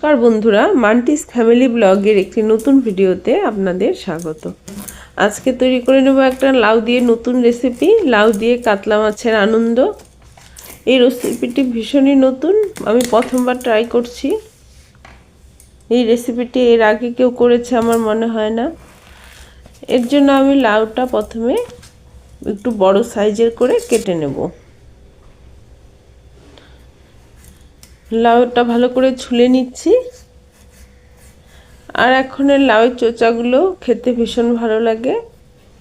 নমস্কার বন্ধুরা, মান্টিস ফ্যামিলি ব্লগের একটি নতুন ভিডিওতে আপনাদের স্বাগত। আজকে তৈরি করে নেব একটা লাউ দিয়ে নতুন রেসিপি, লাউ দিয়ে কাতলা মাছের আনন্দ। এই রেসিপিটি ভীষণই নতুন, আমি প্রথমবার ট্রাই করছি। এই রেসিপিটি এর আগে কেউ করেছে আমার মনে হয় না। এর জন্য আমি লাউটা প্রথমে একটু বড় সাইজের করে কেটে নেব। লাউটা ভালো করে ছুলে নিচ্ছি। আর এখন লাউয়ের চোচাগুলো খেতে ভীষণ ভালো লাগে,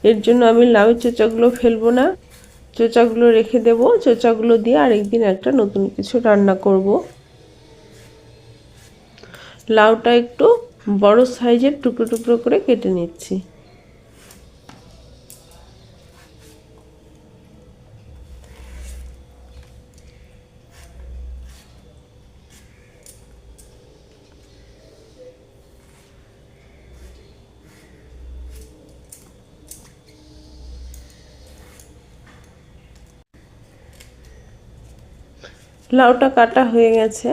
এর জন্য আমি লাউয়ের চোচাগুলো ফেলবো না, চোচাগুলো রেখে দেব। চোচাগুলো দিয়ে আরেকদিন একটা নতুন কিছু রান্না করব। লাউটা একটু বড় সাইজের টুকরো টুকরো করে কেটে নিচ্ছি। লাউটা কাটা হয়ে গেছে।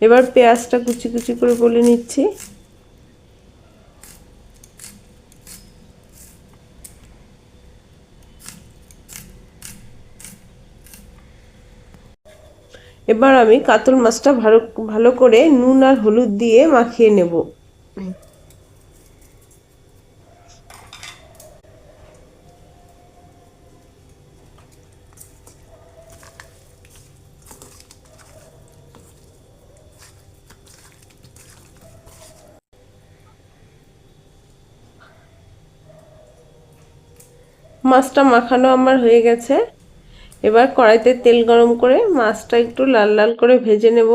এবার পেঁয়াজটা কুচি কুচি করে বলে নিচ্ছি। এবার আমি কাতল মাছটা ভালো করে নুন আর হলুদ দিয়ে মাখিয়ে নেব। মাছটা মাখানো আমার হয়ে গেছে। এবার কড়াইতে তেল গরম করে মাছটা একটু লাল লাল করে ভেজে নেব।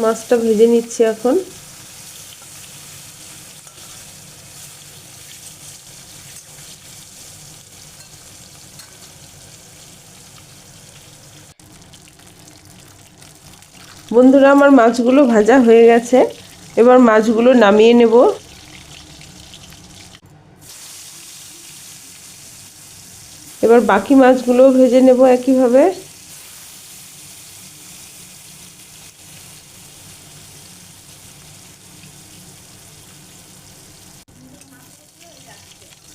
মাছটা ভেজে নিচ্ছি এখন। বন্ধুরা, আমার মাছগুলো ভাজা হয়ে গেছে। এবার মাছগুলো নামিয়ে নেব। এবার বাকি মাছগুলোও ভেজে নেব একইভাবে।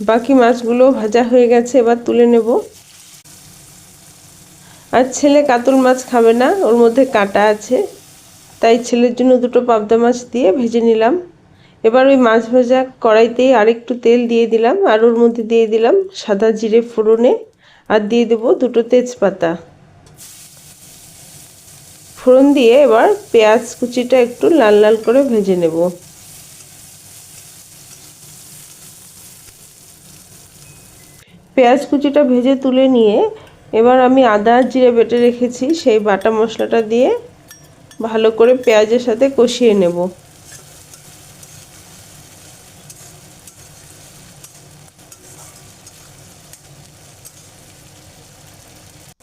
বাকি মাছগুলো ভাজা হয়ে গেছে, এবার তুলে নেব। আর ছেলে কাতল মাছ খাবে না, ওর মধ্যে কাঁটা আছে, তাই ছেলের জন্য দুটো পাবদা মাছ দিয়ে ভেজে নিলাম। এবার ওই মাছ ভাজা কড়াইতেই আরেকটু তেল দিয়ে দিলাম, আর ওর মধ্যে দিয়ে দিলাম সাদা জিরে ফোড়নে, আর দিয়ে দেবো দুটো তেজপাতা। ফোড়ন দিয়ে এবার পেঁয়াজ কুচিটা একটু লাল লাল করে ভেজে নেব। পেঁয়াজ কুচিটা ভেজে তুলে নিয়ে এবার আমি আদা জিরে বেটে রেখেছি, সেই বাটা মশলাটা দিয়ে ভালো করে পেঁয়াজের সাথে কষিয়ে নেব।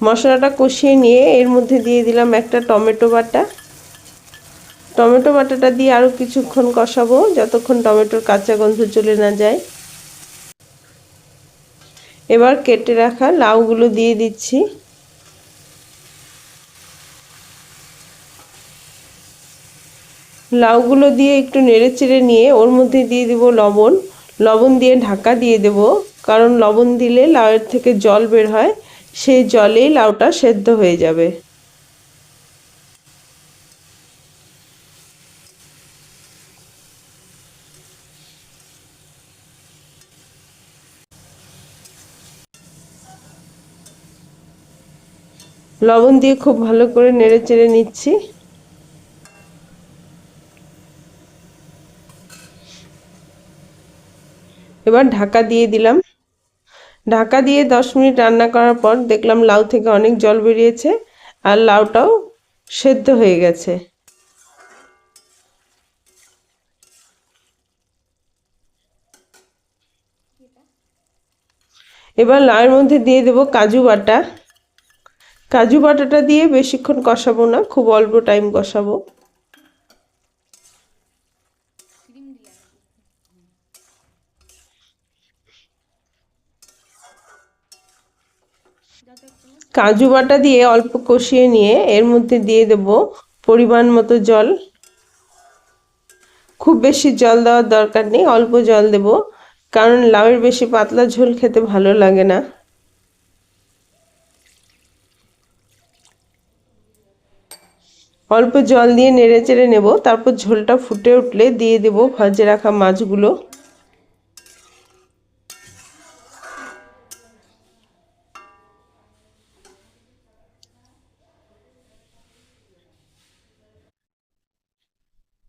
মশলাটা কষিয়ে নিয়ে এর মধ্যে দিয়ে দিলাম একটা টমেটো বাটা। টমেটো বাটাটা দিয়ে আরও কিছুক্ষণ কষাবো, যতক্ষণ টমেটোর কাঁচা গন্ধ চলে না যায়। এবার কেটে রাখা লাউগুলো দিয়ে দিচ্ছি। লাউগুলো দিয়ে একটু নেড়েচেড়ে নিয়ে ওর মধ্যে দিয়ে দেব লবণ। লবণ দিয়ে ঢাকা দিয়ে দেব, কারণ লবণ দিলে লাউয়ের থেকে জল বের হয়, সেই জলেই লাউটা সেদ্ধ হয়ে যাবে। লবণ দিয়ে খুব ভালো করে নেড়েচেড়ে নিচ্ছি। এবার ঢাকা দিয়ে দিলাম। ঢাকা দিয়ে 10 মিনিট রান্না করার পর দেখলাম লাউ থেকে অনেক জল বেরিয়েছে, আর লাউটাও সেদ্ধ হয়ে গেছে। এবার লাউয়ের মধ্যে দিয়ে দেব কাজু বাটা। কাজু বাটাটা দিয়ে বেশিক্ষণ কষাবো না, খুব অল্প টাইম কষাবো। কাজু বাটা দিয়ে অল্প কষিয়ে নিয়ে এর মধ্যে দিয়ে দেব পরিমাণ মতো জল। খুব বেশি জল দেওয়ার দরকার নেই, অল্প জল দেব, কারণ লাউয়ের বেশি পাতলা ঝোল খেতে ভালো লাগে না। অল্প জল দিয়ে নেড়ে চেড়ে নেব, তারপর ঝোলটা ফুটে উঠলে দিয়ে দেব ভেজে রাখা মাছগুলো।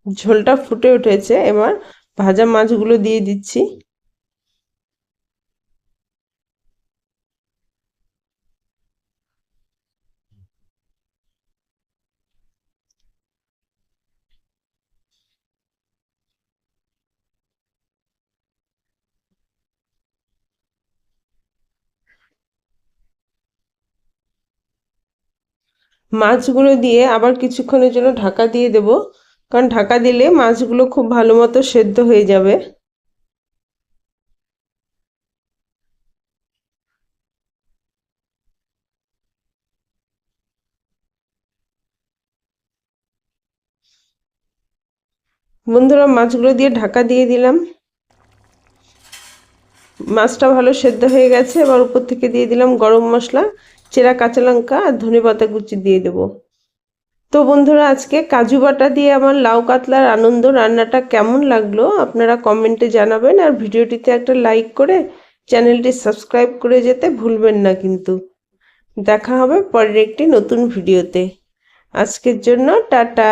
ঝোলটা ফুটে উঠেছে, এবার ভাজা মাছগুলো দিয়ে দিচ্ছি। মাছগুলো দিয়ে আবার কিছুক্ষণের জন্য ঢাকা দিয়ে দেব, কারণ ঢাকা দিলে মাছগুলো খুব ভালো মতো সেদ্ধ হয়ে যাবে। বন্ধুরা, মাছগুলো দিয়ে ঢাকা দিয়ে দিলাম। মাছটা ভালো সেদ্ধ হয়ে গেছে, এবার উপর থেকে দিয়ে দিলাম গরম মশলা, চেরা কাঁচা লঙ্কা আর ধনেপাতা কুচি দিয়ে দেব। তো বন্ধুরা, আজকে কাজু বাটা দিয়ে আমার লাউ কাতলার আনন্দ রান্নাটা কেমন লাগলো আপনারা কমেন্টে জানাবেন, আর ভিডিওটিতে একটা লাইক করে চ্যানেলটি সাবস্ক্রাইব করে যেতে ভুলবেন না কিন্তু। দেখা হবে পরের একটি নতুন ভিডিওতে। আজকের জন্য টাটা।